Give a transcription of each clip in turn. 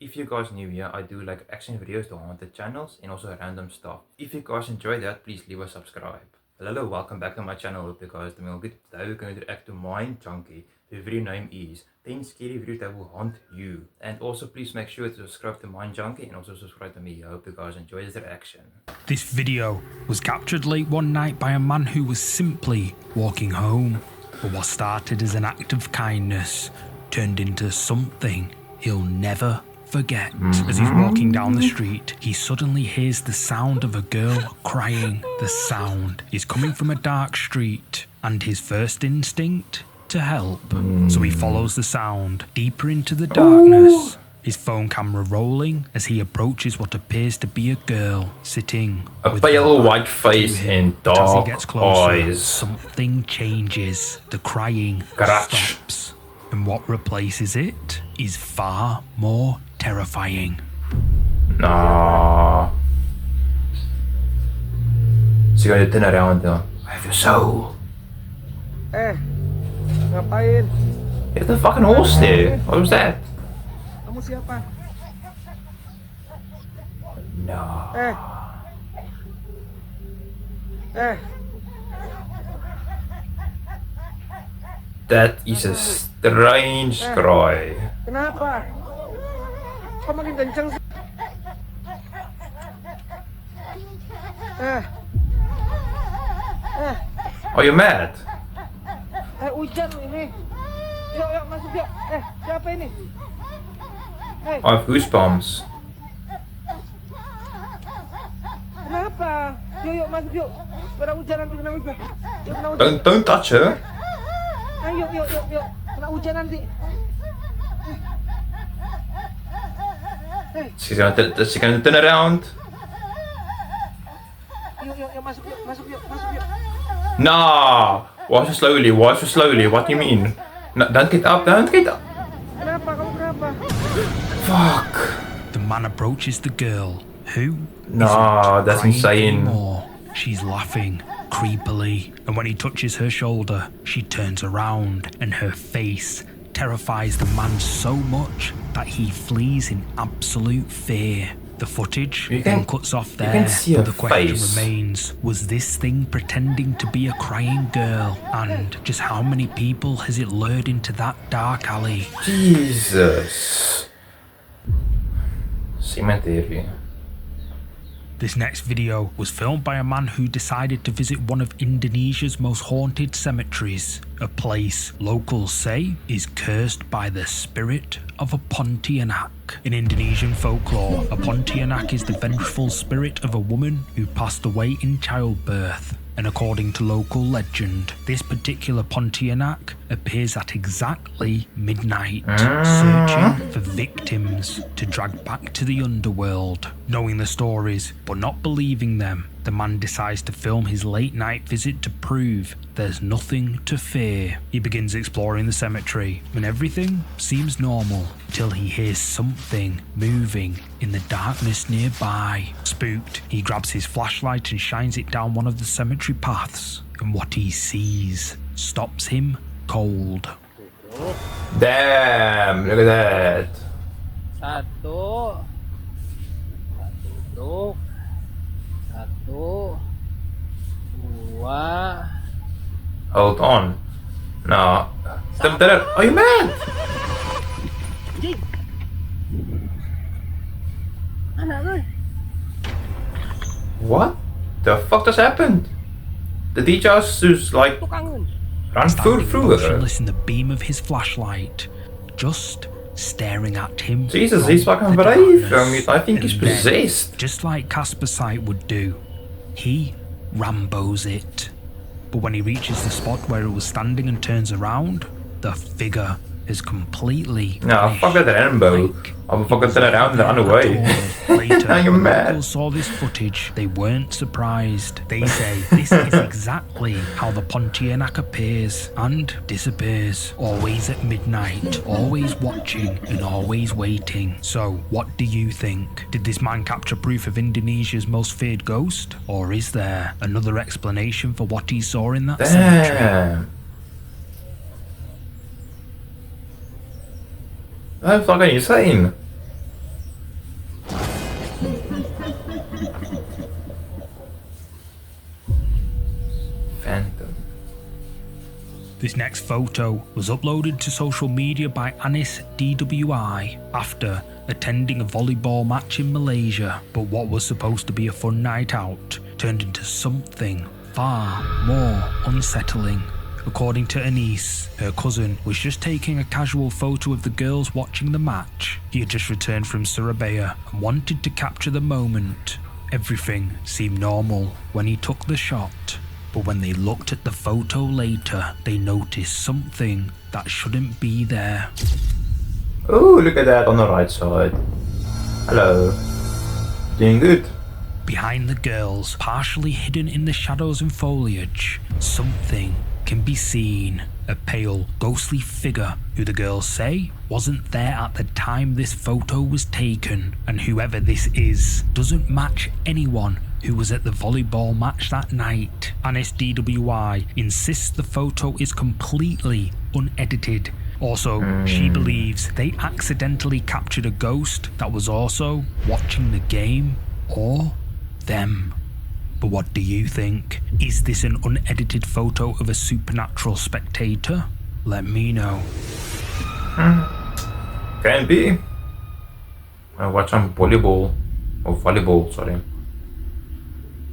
If you guys new here, I do like action videos to haunted channels and also random stuff. If you guys enjoy that, please leave a subscribe. Hello, welcome back to my channel. Hope you guys doing good. Today we're going to react to Mind Junkie. The video name is 10 scary videos that will haunt you. And also please make sure to subscribe to Mind Junkie and also subscribe to me. I hope you guys enjoy this reaction. This video was captured late one night by a man who was simply walking home. But what started as an act of kindness turned into something he'll never forget. As he's walking down the street, he suddenly hears the sound of a girl crying. The sound is coming from a dark street, and his first instinct to help. So he follows the sound deeper into the darkness, his phone camera rolling as he approaches what appears to be a girl sitting A pale white face and dark as he gets closer, eyes. something changes. The crying Scratch. stops, and what replaces it is far more terrifying. Nah. So you're gonna turn around now. I have your soul. Ngapain? There's a fucking horse there. What was that? Kamu siapa? No. That is a strange cry. Kenapa? Kok makin kenceng sih? Are you mad? Hujan ini. Yuk, yuk, masuk yuk. Siapa ini? I have goosebumps. Kenapa? Yuk, yuk, masuk yuk. Pada hujan nanti kena hujan. Yuk, kena hujan. Don't touch her. Yuk, yuk, yuk, yuk. Kena hujan nanti. She's gonna turn around. Yuk, yuk, yuk, masuk yuk, masuk yuk, masuk yuk. Nah. Why so slowly? Why so slowly? What do you mean? No, don't get up. Don't get up. Kenapa? Kamu kenapa? Fuck. The man approaches the girl, who Nah, isn't that's crying insane. anymore. She's laughing creepily, and when he touches her shoulder, she turns around, and her face terrifies the man so much that he flees in absolute fear. The footage then cuts off there, can see but her the question face. remains, was this thing pretending to be a crying girl? And just how many people has it lured into that dark alley? Jesus. Cemetery. This next video was filmed by a man who decided to visit one of Indonesia's most haunted cemeteries, a place locals say is cursed by the spirit of a Pontianak. In Indonesian folklore, a Pontianak is the vengeful spirit of a woman who passed away in childbirth. And according to local legend, this particular Pontianak appears at exactly midnight, searching for victims to drag back to the underworld. Knowing the stories, but not believing them, the man decides to film his late night visit to prove there's nothing to fear. He begins exploring the cemetery, and everything seems normal, till he hears something moving in the darkness nearby. Spooked, he grabs his flashlight and shines it down one of the cemetery paths, and what he sees stops him cold. Damn, look at that. Satu, duduk, satu, dua. Hold on. No. Are you mad? Anak lu. What the fuck just happened? The DJ just like Kangen. run Standing through her. motionless in the beam of his flashlight, just staring at him. Jesus, from he's fucking the brave. darkness. I think he's And then, possessed. just like Casper's sight would do, he Rambos it. But when he reaches the spot where it was standing and turns around, the figure is completely No, fuck that Rambo. I'll fucking turn around and run away. Later, Now you're when mad. locals saw this footage, they weren't surprised. They say this is exactly how the Pontianak appears and disappears. Always at midnight, always watching and always waiting. So, what do you think? Did this man capture proof of Indonesia's most feared ghost? Or is there another explanation for what he saw in that cemetery? Damn. That's fucking insane. This next photo was uploaded to social media by Anis DWI after attending a volleyball match in Malaysia, but what was supposed to be a fun night out turned into something far more unsettling. According to Anis, her cousin was just taking a casual photo of the girls watching the match. He had just returned from Surabaya and wanted to capture the moment. Everything seemed normal when he took the shot, but when they looked at the photo later, they noticed something that shouldn't be there. Oh, look at that on the right side. Hello. Doing good. Behind the girls, partially hidden in the shadows and foliage, something can be seen. A pale, ghostly figure who the girls say wasn't there at the time this photo was taken, and whoever this is doesn't match anyone who was at the volleyball match that night. Anis DWI insists the photo is completely unedited. Also, she believes they accidentally captured a ghost that was also watching the game, or them. But what do you think? Is this an unedited photo of a supernatural spectator? Let me know. Can be. I watch some volleyball, sorry.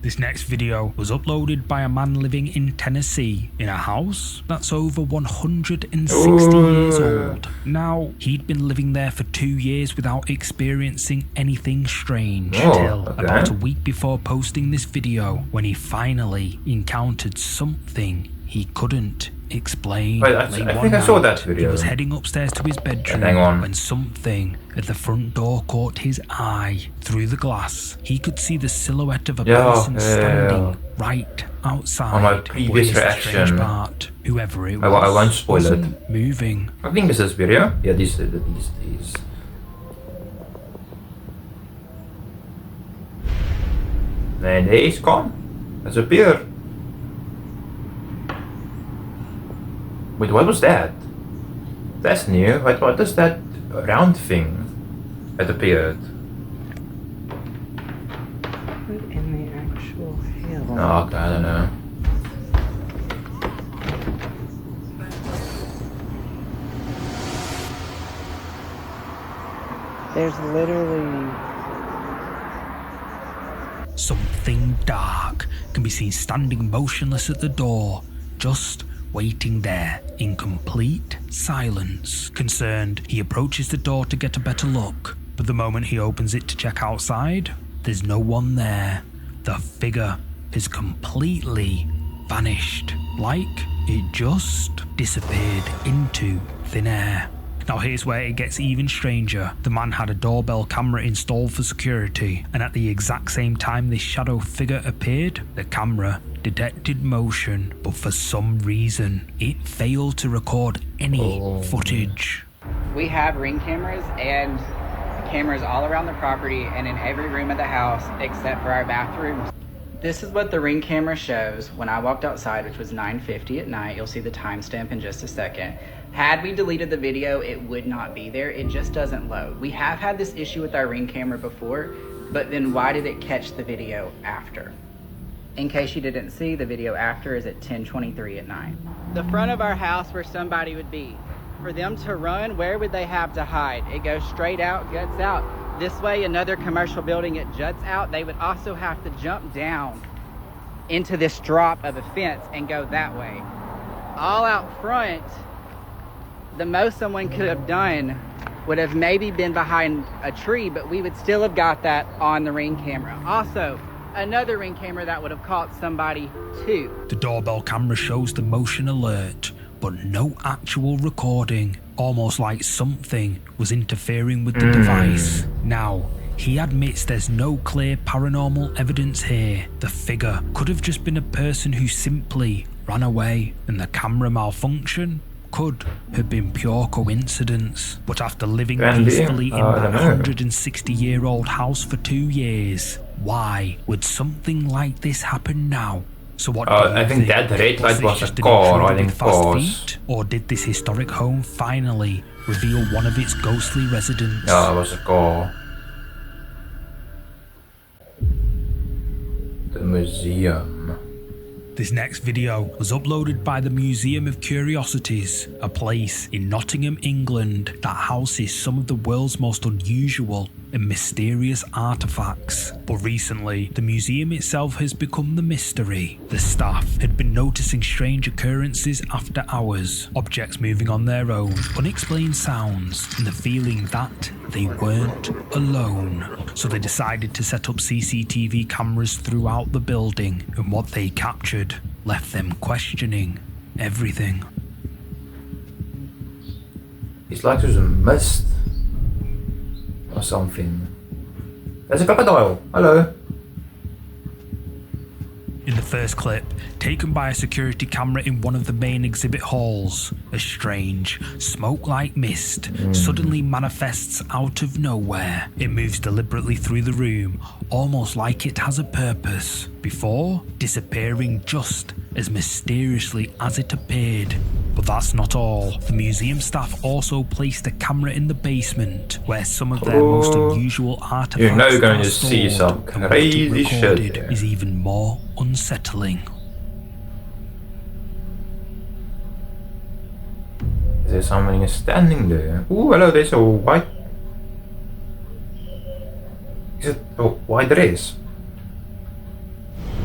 This next video was uploaded by a man living in Tennessee in a house that's over 160 years old. Now, he'd been living there for 2 years without experiencing anything strange till about a week before posting this video, when he finally encountered something he couldn't explain. Wait, I think I saw that video. He was heading upstairs to his bedroom when something at the front door caught his eye. Through the glass, he could see the silhouette of a person standing right outside. On my previous reaction, part, whoever it was, I won't spoil it. Moving. I think this is video. Yeah, these. Man, there is gone. There's a beer. Wait, what was that? That's new. Wait, what is that round thing that appeared? What in the actual hell? Oh, okay, I don't know. There's literally... Something dark can be seen standing motionless at the door, just waiting there in complete silence. Concerned, he approaches the door to get a better look, but the moment he opens it to check outside, there's no one there. The figure has completely vanished, like it just disappeared into thin air. Now here's where it gets even stranger. The man had a doorbell camera installed for security, and at the exact same time this shadow figure appeared, the camera detected motion, but for some reason it failed to record any footage. We have ring cameras and cameras all around the property and in every room of the house except for our bathrooms. This is what the ring camera shows when I walked outside, which was 9:50 at night. You'll see the timestamp in just a second. Had we deleted the video, it would not be there. It just doesn't load. We have had this issue with our ring camera before, but then why did it catch the video after? In case you didn't see, the video after is at 10:23 at night. The front of our house where somebody would be. For them to run, where would they have to hide? It goes straight out, juts out. This way, another commercial building, it juts out. They would also have to jump down into this drop of a fence and go that way. All out front, the most someone could have done would have maybe been behind a tree, but we would still have got that on the ring camera. Also, another ring camera that would have caught somebody too. The doorbell camera shows the motion alert, but no actual recording, almost like something was interfering with the device. Now, he admits there's no clear paranormal evidence here. The figure could have just been a person who simply ran away, and the camera malfunction could have been pure coincidence. But after living peacefully in that 160-year-old house for 2 years, why would something like this happen now? So what do you I think that red light was a car riding past. Or did this historic home finally reveal one of its ghostly residents? Yeah, it was a car. The museum. This next video was uploaded by the Museum of Curiosities, a place in Nottingham, England that houses some of the world's most unusual and mysterious artifacts. But recently, the museum itself has become the mystery. The staff had been noticing strange occurrences after hours, objects moving on their own, unexplained sounds, and the feeling that they weren't alone. So they decided to set up CCTV cameras throughout the building, and what they captured left them questioning everything. It's like there's a mist or something. There's a crocodile. Hello. In the first clip, taken by a security camera in one of the main exhibit halls, a strange, smoke-like mist suddenly manifests out of nowhere. It moves deliberately through the room, almost like it has a purpose, before disappearing just as mysteriously as it appeared. But that's not all. The museum staff also placed a camera in the basement, where some of their most unusual artifacts You're now going are to see stored, some and what it crazy shit recorded here. is even more unsettling. Is there someone standing there? Ooh, hello, there's a white... Is it a white dress?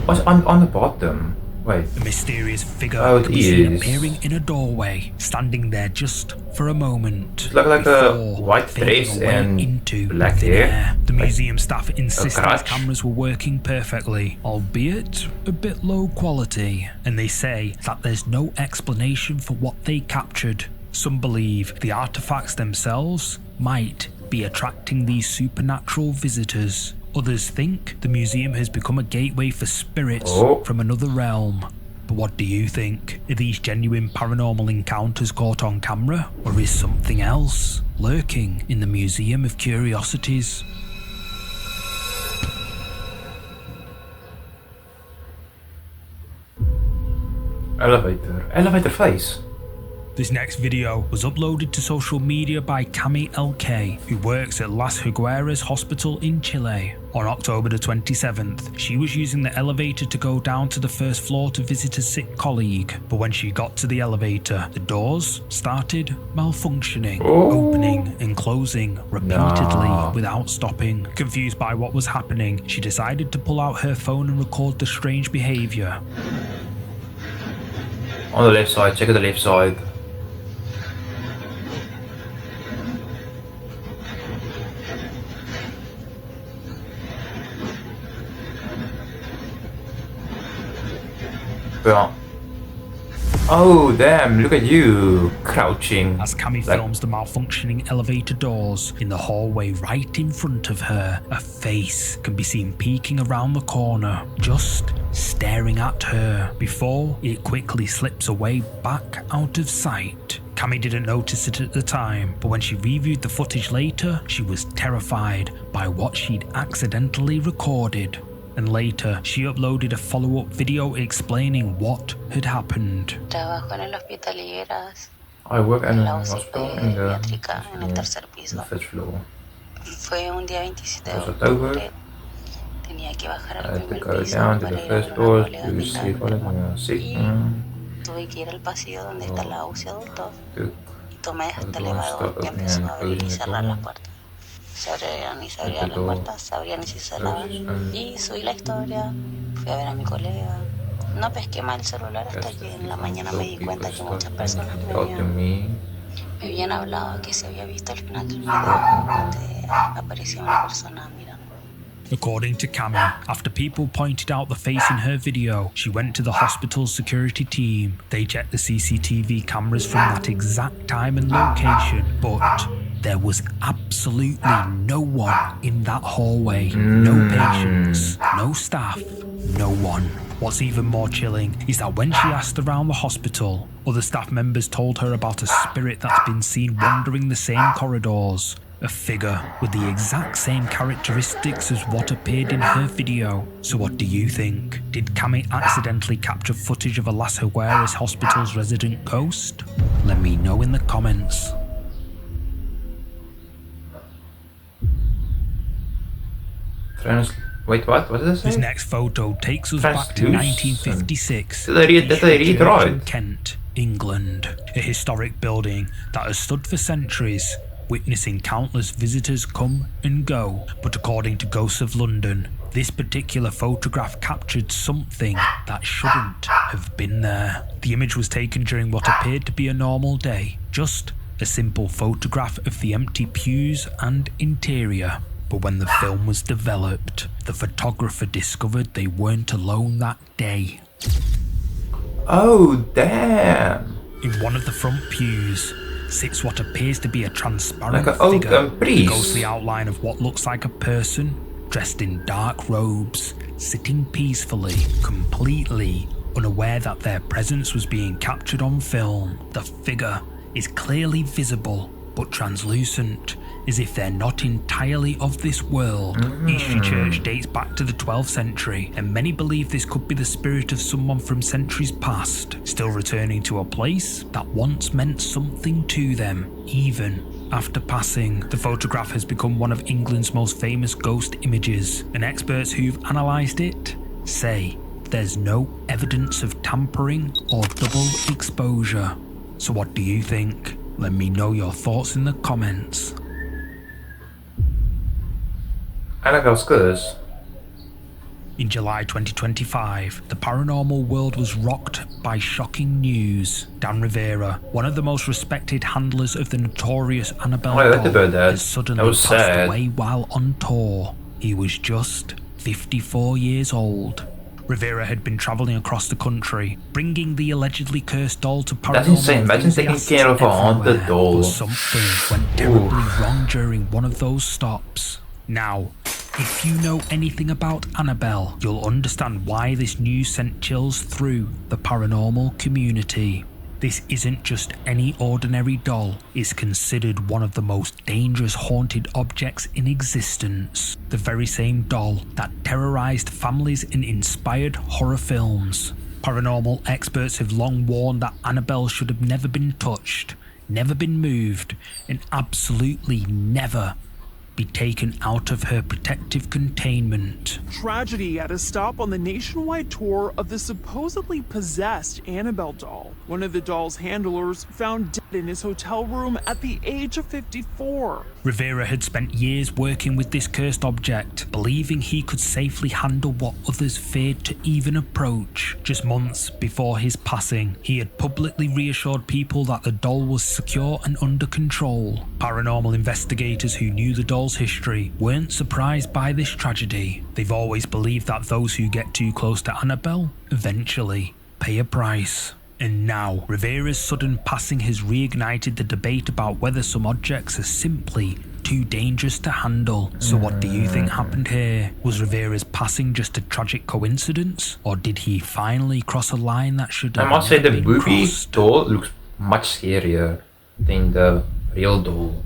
What's on the bottom? Wait. A mysterious figure Oh, it could be seen is. appearing in a doorway, standing there just for a moment. It looks like a before white fading dress away and into black thin hair. air. The Like museum staff insisted these crutch. cameras were working perfectly, albeit a bit low quality. And they say that there's no explanation for what they captured. Some believe the artifacts themselves might be attracting these supernatural visitors. Others think the museum has become a gateway for spirits from another realm. But what do you think? Are these genuine paranormal encounters caught on camera? Or is something else lurking in the Museum of Curiosities? Elevator face. This next video was uploaded to social media by Cami LK, who works at Las Higueras Hospital in Chile. On October the 27th, she was using the elevator to go down to the first floor to visit a sick colleague, but when she got to the elevator, the doors started malfunctioning, opening and closing repeatedly without stopping. Confused by what was happening, she decided to pull out her phone and record the strange behavior. On the left side, check the left side. Yeah. Oh damn, look at you, crouching. As Cami films the malfunctioning elevator doors, in the hallway right in front of her, a face can be seen peeking around the corner, just staring at her, before it quickly slips away back out of sight. Cami didn't notice it at the time, but when she reviewed the footage later, she was terrified by what she'd accidentally recorded. And later, she uploaded a follow-up video explaining what had happened. Trabajo en el Hospital Higueras, I work in en a la UCI hospital in the pediátrica, en el tercer piso. first floor. Fue un día 27 de Was it over? octubre. Tenía que bajar I al had to primer go piso down to para the ir a first ver floor una colega to que see estaba if I enferma. was sick. Y tuve que ir al pasillo donde está la UCI adultos To y tomé hasta el door elevador stop que opening empezó and a abrir y closing the cerrar door. las puertas. Se abrían y se abrían las door puertas, se abrían y se cerraban. closes. Y subí la historia, fui a ver a mi colega. No pesqué mal el celular hasta que en la mañana me di cuenta que muchas personas me habían hablado que se había visto al final del video donde aparecía una persona mirando. According to Cami, after people pointed out the face in her video, she went to the hospital's security team. They checked the CCTV cameras from that exact time and location, but there was absolutely no one in that hallway. No patients, no staff, no one. What's even more chilling is that when she asked around the hospital, other staff members told her about a spirit that's been seen wandering the same corridors. A figure with the exact same characteristics as what appeared in her video. So what do you think? Did Cami accidentally capture footage of a Las Higueras Hospital's resident ghost? Let me know in the comments. Wait, what? What did I say? This next photo takes us back to 1956. Did I read right? In Kent, England. A historic building that has stood for centuries, witnessing countless visitors come and go. But according to Ghosts of London, this particular photograph captured something that shouldn't have been there. The image was taken during what appeared to be a normal day, just a simple photograph of the empty pews and interior. But when the film was developed, the photographer discovered they weren't alone that day. Oh, damn. In one of the front pews sits what appears to be a transparent like an figure, old priest. the ghostly outline of what looks like a person dressed in dark robes, sitting peacefully, completely unaware that their presence was being captured on film. The figure is clearly visible but translucent, as if they're not entirely of this world. Eastry Church dates back to the 12th century, and many believe this could be the spirit of someone from centuries past, still returning to a place that once meant something to them, even after passing. The photograph has become one of England's most famous ghost images, and experts who've analysed it say there's no evidence of tampering or double exposure. So what do you think? Let me know your thoughts in the comments. Annabelle's curse. In July 2025, the paranormal world was rocked by shocking news. Dan Rivera, one of the most respected handlers of the notorious Annabelle I read about that. has suddenly That was passed sad. away while on tour. He was just 54 years old. Rivera had been travelling across the country, bringing the allegedly cursed doll to paranormal That's insane. Imagine taking enthusiasts care of a haunted everywhere. doll. But something went terribly wrong during one of those stops. Now, if you know anything about Annabelle, you'll understand why this news sent chills through the paranormal community. This isn't just any ordinary doll. It's considered one of the most dangerous haunted objects in existence. The very same doll that terrorized families and inspired horror films. Paranormal experts have long warned that Annabelle should have never been touched, never been moved, and absolutely never be taken out of her protective containment. Tragedy at a stop on the nationwide tour of the supposedly possessed Annabelle doll. One of the doll's handlers found dead in his hotel room at the age of 54. Rivera had spent years working with this cursed object, believing he could safely handle what others feared to even approach. Just months before his passing, he had publicly reassured people that the doll was secure and under control. Paranormal investigators who knew the doll's history weren't surprised by this tragedy. They've always believed that those who get too close to Annabelle eventually pay a price. And now, Rivera's sudden passing has reignited the debate about whether some objects are simply too dangerous to handle. So what do you think happened here? Was Rivera's passing just a tragic coincidence? Or did he finally cross a line that should have I must say never the been movie crossed? doll looks much scarier than the real doll.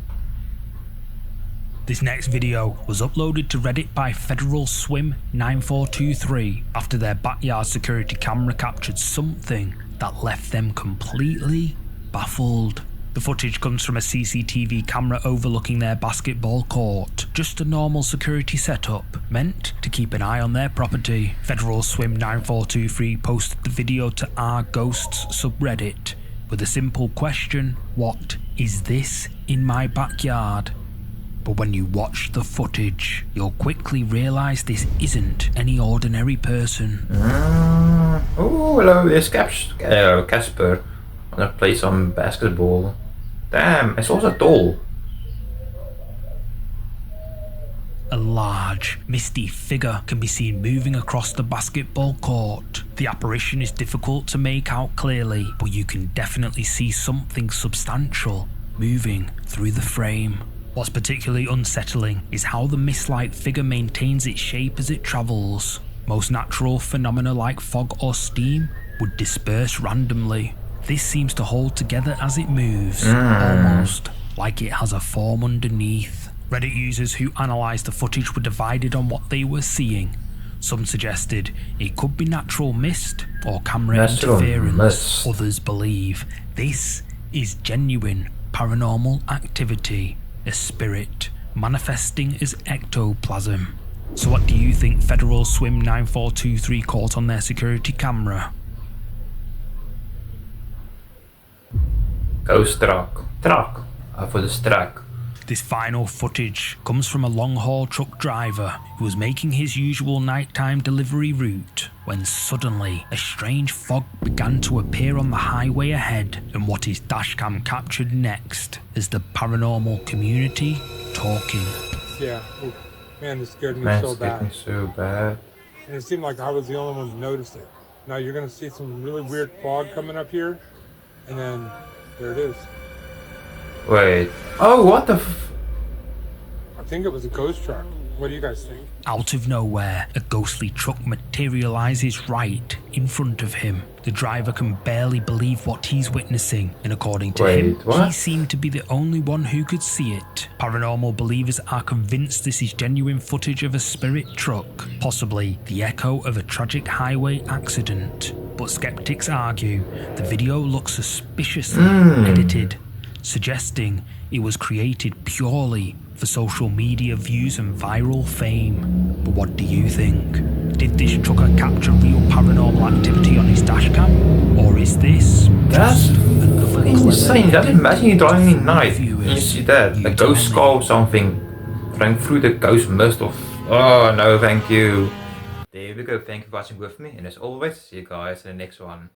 This next video was uploaded to Reddit by Federal Swim 9423 after their backyard security camera captured something that left them completely baffled. The footage comes from a CCTV camera overlooking their basketball court. Just a normal security setup, meant to keep an eye on their property. Federal Swim 9423 posted the video to our Ghosts subreddit with a simple question: what is this in my backyard? But when you watch the footage, you'll quickly realise this isn't any ordinary person. Oh, hello, there's Casper. Wanna play some basketball? Damn, it's also a doll. A large, misty figure can be seen moving across the basketball court. The apparition is difficult to make out clearly, but you can definitely see something substantial moving through the frame. What's particularly unsettling is how the mist-like figure maintains its shape as it travels. Most natural phenomena like fog or steam would disperse randomly. This seems to hold together as it moves, almost like it has a form underneath. Reddit users who analysed the footage were divided on what they were seeing. Some suggested it could be natural mist or camera interference. Mist. Others believe this is genuine paranormal activity, a spirit manifesting as ectoplasm. So what do you think Federal Swim 9423 caught on their security camera? Ghost truck. For the truck. This final footage comes from a long-haul truck driver who was making his usual nighttime delivery route when suddenly a strange fog began to appear on the highway ahead, and what his dashcam captured next is the paranormal community talking. Yeah, oh, man, this scared me Man, so it's getting bad. so bad. And it seemed like I was the only one who noticed it. Now you're gonna see some really weird fog coming up here, and then there it is. Wait. Oh, what the I think it was a ghost truck. What do you guys think? Out of nowhere, a ghostly truck materializes right in front of him. The driver can barely believe what he's witnessing, and according to him, what? he seemed to be the only one who could see it. Paranormal believers are convinced this is genuine footage of a spirit truck, possibly the echo of a tragic highway accident. But skeptics argue the video looks suspiciously edited, suggesting it was created purely for social media views and viral fame. But what do you think? Did this trucker capture real paranormal activity on his dashcam? Or is this That's fucking insane. Just imagine you driving at night and you Viewers, see that. A you ghost tell me. skull or something running through the ghost mist of... Oh no, thank you. There we go. Thank you for watching with me. And as always, see you guys in the next one.